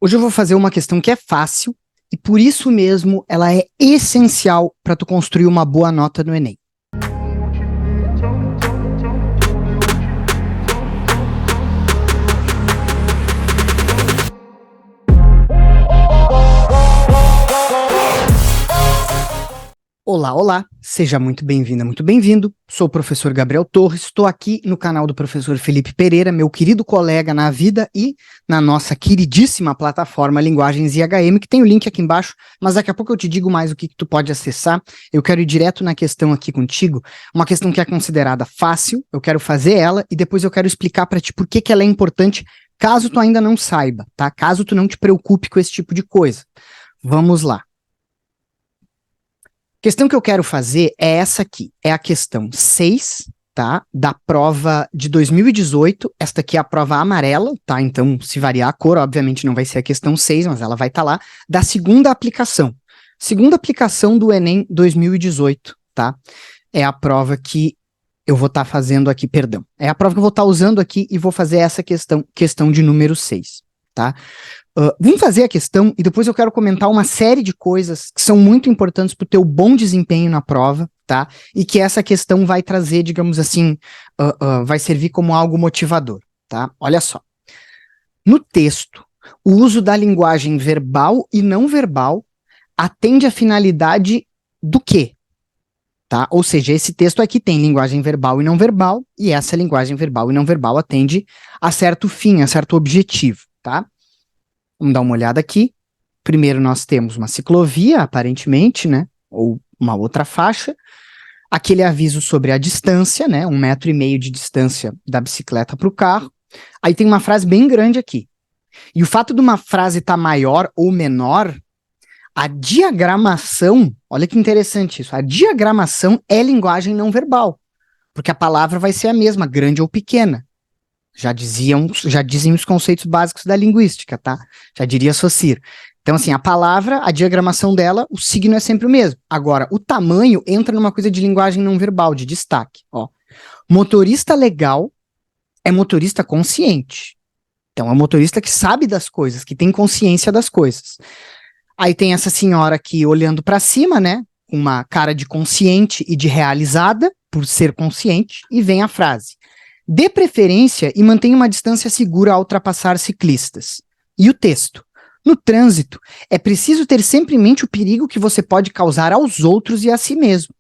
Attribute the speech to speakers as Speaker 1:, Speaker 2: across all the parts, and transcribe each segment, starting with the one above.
Speaker 1: Hoje eu vou fazer uma questão que é fácil e por isso mesmo ela é essencial para tu construir uma boa nota no Enem. Olá, olá, seja muito bem-vinda, muito bem-vindo. Sou o professor Gabriel Torres, estou aqui no canal do professor Felipe Pereira, meu querido colega na vida e na nossa queridíssima plataforma Linguagens IHM, que tem o link aqui embaixo, mas daqui a pouco eu te digo mais o que tu pode acessar. Eu quero ir direto na questão aqui contigo, uma questão que é considerada fácil, eu quero fazer ela e depois eu quero explicar para ti por que ela é importante, caso tu ainda não saiba, tá? Caso tu não te preocupe com esse tipo de coisa. Vamos lá. A questão que eu quero fazer é essa aqui, é a questão 6, tá, da prova de 2018, esta aqui é a prova amarela, tá, então se variar a cor, obviamente não vai ser a questão 6, mas ela vai estar lá, da segunda aplicação do Enem 2018, tá, é a prova que eu vou estar fazendo aqui, perdão, é a prova que eu vou estar usando aqui e vou fazer essa questão de número 6, tá. Vamos fazer a questão e depois eu quero comentar uma série de coisas que são muito importantes para o teu bom desempenho na prova, tá? E que essa questão vai trazer, digamos assim, vai servir como algo motivador, tá? Olha só. No texto, o uso da linguagem verbal e não verbal atende à finalidade do quê? Tá? Ou seja, esse texto aqui tem linguagem verbal e não verbal, e essa linguagem verbal e não verbal atende a certo fim, a certo objetivo, tá? Vamos dar uma olhada aqui. Primeiro nós temos uma ciclovia, aparentemente, né? Ou uma outra faixa. Aquele aviso sobre a distância, né? 1,5 metro de distância da bicicleta para o carro. Aí tem uma frase bem grande aqui. E o fato de uma frase estar maior ou menor, a diagramação, olha que interessante isso, a diagramação é linguagem não verbal. Porque a palavra vai ser a mesma, grande ou pequena. Já dizem os conceitos básicos da linguística, tá? Já diria Saussure. Então, assim, a palavra, a diagramação dela, o signo é sempre o mesmo. Agora, o tamanho entra numa coisa de linguagem não verbal, de destaque. Ó. Motorista legal é motorista consciente. Então, é um motorista que sabe das coisas, que tem consciência das coisas. Aí tem essa senhora aqui olhando para cima, né? Uma cara de consciente e de realizada, por ser consciente, e vem a frase. Dê preferência e mantenha uma distância segura ao ultrapassar ciclistas. E o texto. No trânsito, é preciso ter sempre em mente o perigo que você pode causar aos outros e a si mesmo.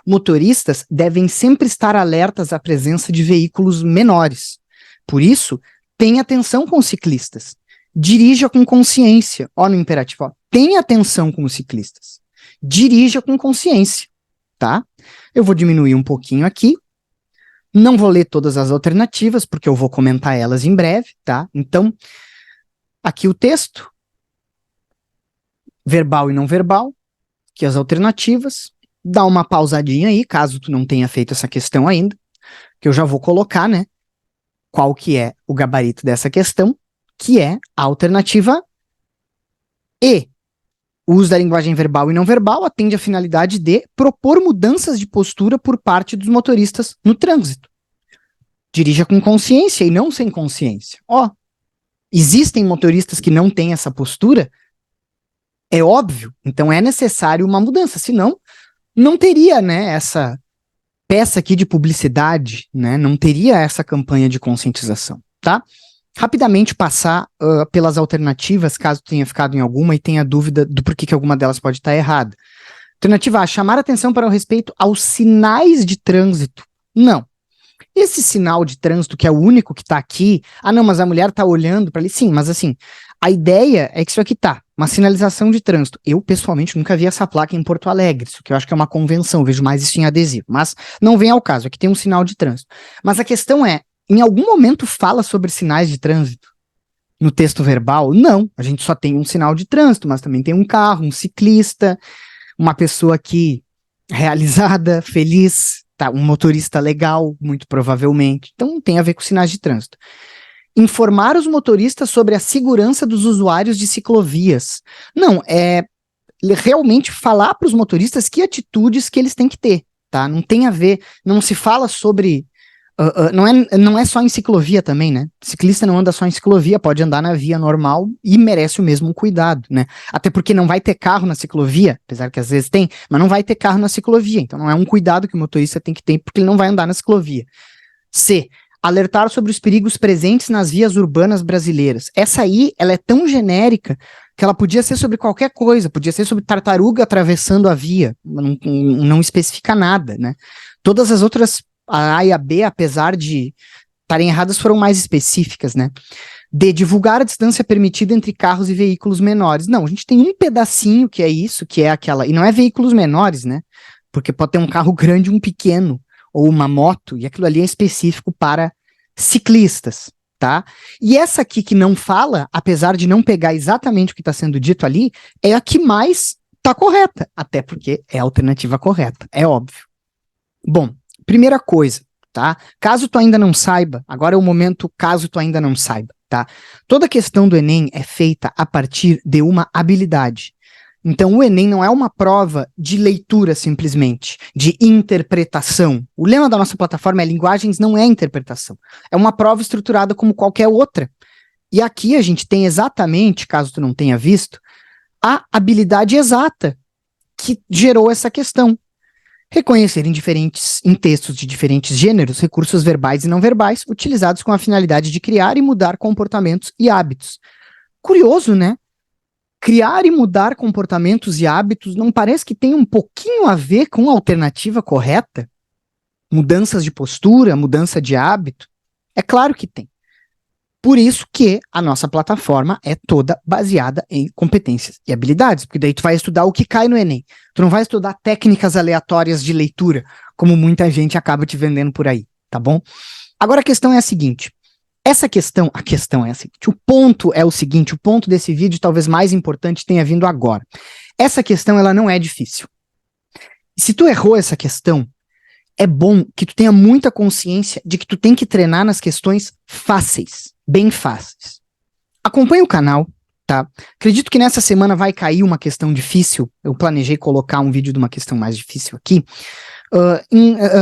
Speaker 1: Motoristas devem sempre estar alertas à presença de veículos menores. Por isso, tenha atenção com os ciclistas. Dirija com consciência. Ó, no imperativo, ó. Tenha atenção com os ciclistas. Dirija com consciência, tá? Eu vou diminuir um pouquinho aqui. Não vou ler todas as alternativas, porque eu vou comentar elas em breve, tá? Então, aqui o texto, verbal e não verbal, aqui as alternativas, dá uma pausadinha aí, caso tu não tenha feito essa questão ainda, que eu já vou colocar, né? Qual que é o gabarito dessa questão, que é a alternativa E. O uso da linguagem verbal e não verbal atende à finalidade de propor mudanças de postura por parte dos motoristas no trânsito. Dirija com consciência e não sem consciência. Ó, existem motoristas que não têm essa postura? É óbvio. Então é necessário uma mudança, senão não teria, né, essa peça aqui de publicidade, né, não teria essa campanha de conscientização, tá? Rapidamente passar pelas alternativas, caso tenha ficado em alguma e tenha dúvida do porquê que alguma delas pode estar errada. Alternativa A, chamar atenção para o respeito aos sinais de trânsito. Não. Esse sinal de trânsito, que é o único que está aqui, não, mas a mulher está olhando para ali, sim, mas assim, a ideia é que isso aqui tá, uma sinalização de trânsito. Eu, pessoalmente, nunca vi essa placa em Porto Alegre, isso que eu acho que é uma convenção, vejo mais isso em adesivo, mas não vem ao caso, aqui tem um sinal de trânsito. Mas a questão é, em algum momento fala sobre sinais de trânsito? No texto verbal? Não, a gente só tem um sinal de trânsito, mas também tem um carro, um ciclista, uma pessoa aqui realizada, feliz, tá, um motorista legal, muito provavelmente. Então tem a ver com sinais de trânsito. Informar os motoristas sobre a segurança dos usuários de ciclovias. Não, é realmente falar para os motoristas que atitudes que eles têm que ter, tá? Não tem a ver, não se fala sobre Não é só em ciclovia também, né? Ciclista não anda só em ciclovia, pode andar na via normal e merece o mesmo cuidado, né? Até porque não vai ter carro na ciclovia, apesar que às vezes tem, mas não vai ter carro na ciclovia, então não é um cuidado que o motorista tem que ter, porque ele não vai andar na ciclovia. C. Alertar sobre os perigos presentes nas vias urbanas brasileiras. Essa aí, ela é tão genérica que ela podia ser sobre qualquer coisa, podia ser sobre tartaruga atravessando a via, não especifica nada, né? Todas as outras, a A e a B, apesar de estarem erradas, foram mais específicas, né? De divulgar a distância permitida entre carros e veículos menores. Não, a gente tem um pedacinho que é isso, que é aquela, e não é veículos menores, né? Porque pode ter um carro grande e um pequeno, ou uma moto, e aquilo ali é específico para ciclistas, tá? E essa aqui que não fala, apesar de não pegar exatamente o que está sendo dito ali, é a que mais está correta, até porque é a alternativa correta, é óbvio. Bom, primeira coisa, tá? Caso tu ainda não saiba, agora é o momento caso tu ainda não saiba, tá? Toda a questão do Enem é feita a partir de uma habilidade. Então, o Enem não é uma prova de leitura simplesmente, de interpretação. O lema da nossa plataforma é linguagens não é interpretação. É uma prova estruturada como qualquer outra. E aqui a gente tem exatamente, caso tu não tenha visto, a habilidade exata que gerou essa questão. Reconhecer em textos de diferentes gêneros, recursos verbais e não verbais, utilizados com a finalidade de criar e mudar comportamentos e hábitos. Curioso, né? Criar e mudar comportamentos e hábitos não parece que tem um pouquinho a ver com a alternativa correta? Mudanças de postura, mudança de hábito? É claro que tem. Por isso que a nossa plataforma é toda baseada em competências e habilidades, porque daí tu vai estudar o que cai no Enem. Tu não vai estudar técnicas aleatórias de leitura, como muita gente acaba te vendendo por aí, tá bom? Agora a questão é a seguinte, a questão é a seguinte, o ponto é o seguinte, o ponto desse vídeo talvez mais importante tenha vindo agora. Essa questão, ela não é difícil. Se tu errou essa questão, é bom que tu tenha muita consciência de que tu tem que treinar nas questões fáceis, bem fáceis. Acompanhe o canal, tá? Acredito que nessa semana vai cair uma questão difícil, eu planejei colocar um vídeo de uma questão mais difícil aqui,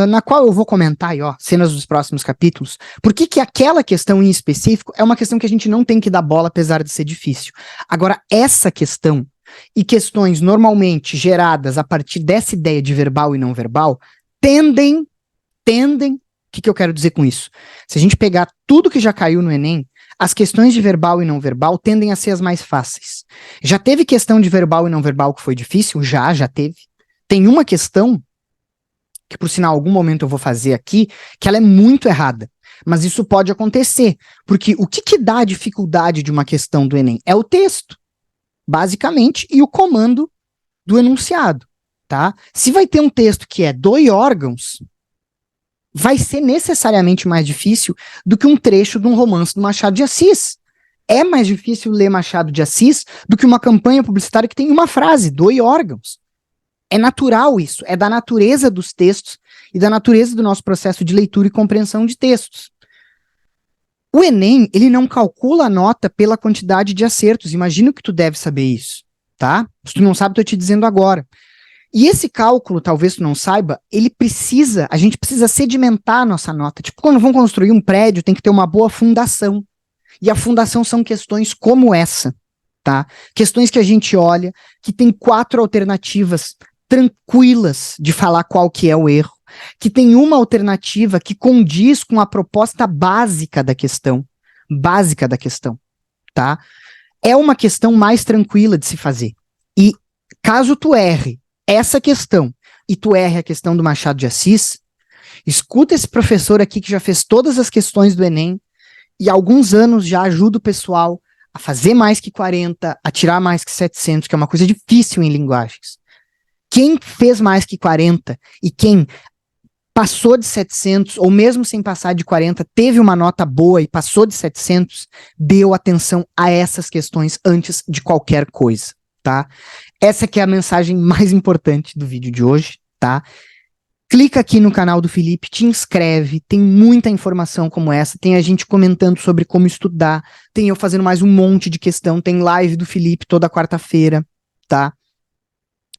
Speaker 1: na qual eu vou comentar aí, ó, cenas dos próximos capítulos, por que aquela questão em específico é uma questão que a gente não tem que dar bola, apesar de ser difícil. Agora, essa questão e questões normalmente geradas a partir dessa ideia de verbal e não verbal, tendem, o que eu quero dizer com isso? Se a gente pegar tudo que já caiu no Enem, as questões de verbal e não verbal tendem a ser as mais fáceis. Já teve questão de verbal e não verbal que foi difícil? Já teve. Tem uma questão que por sinal, algum momento eu vou fazer aqui, que ela é muito errada. Mas isso pode acontecer, porque o que dá a dificuldade de uma questão do Enem? É o texto, basicamente, e o comando do enunciado, tá? Se vai ter um texto que é dois órgãos, vai ser necessariamente mais difícil do que um trecho de um romance do Machado de Assis. É mais difícil ler Machado de Assis do que uma campanha publicitária que tem uma frase, dois órgãos. É natural isso, é da natureza dos textos e da natureza do nosso processo de leitura e compreensão de textos. O Enem, ele não calcula a nota pela quantidade de acertos, imagino que tu deve saber isso, tá? Se tu não sabe, tô te dizendo agora. E esse cálculo, talvez tu não saiba, a gente precisa sedimentar a nossa nota. Tipo, quando vão construir um prédio, tem que ter uma boa fundação. E a fundação são questões como essa, tá? Questões que a gente olha, que tem 4 alternativas tranquilas de falar qual que é o erro, que tem uma alternativa que condiz com a proposta básica da questão, tá? É uma questão mais tranquila de se fazer. E caso tu erre essa questão e tu erre a questão do Machado de Assis, escuta esse professor aqui que já fez todas as questões do Enem e há alguns anos já ajuda o pessoal a fazer mais que 40, a tirar mais que 700, que é uma coisa difícil em linguagens. Quem fez mais que 40 e quem passou de 700, ou mesmo sem passar de 40, teve uma nota boa e passou de 700, deu atenção a essas questões antes de qualquer coisa, tá? Essa que é a mensagem mais importante do vídeo de hoje, tá? Clica aqui no canal do Felipe, te inscreve, tem muita informação como essa, tem a gente comentando sobre como estudar, tem eu fazendo mais um monte de questão, tem live do Felipe toda quarta-feira, tá?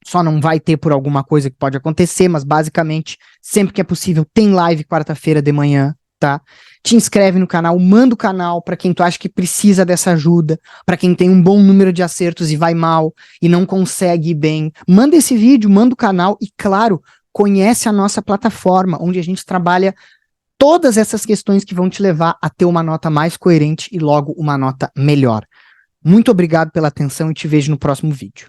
Speaker 1: Só não vai ter por alguma coisa que pode acontecer, mas basicamente, sempre que é possível, tem live quarta-feira de manhã, tá? Te inscreve no canal, manda o canal para quem tu acha que precisa dessa ajuda, para quem tem um bom número de acertos e vai mal e não consegue ir bem. Manda esse vídeo, manda o canal e, claro, conhece a nossa plataforma, onde a gente trabalha todas essas questões que vão te levar a ter uma nota mais coerente e logo uma nota melhor. Muito obrigado pela atenção e te vejo no próximo vídeo.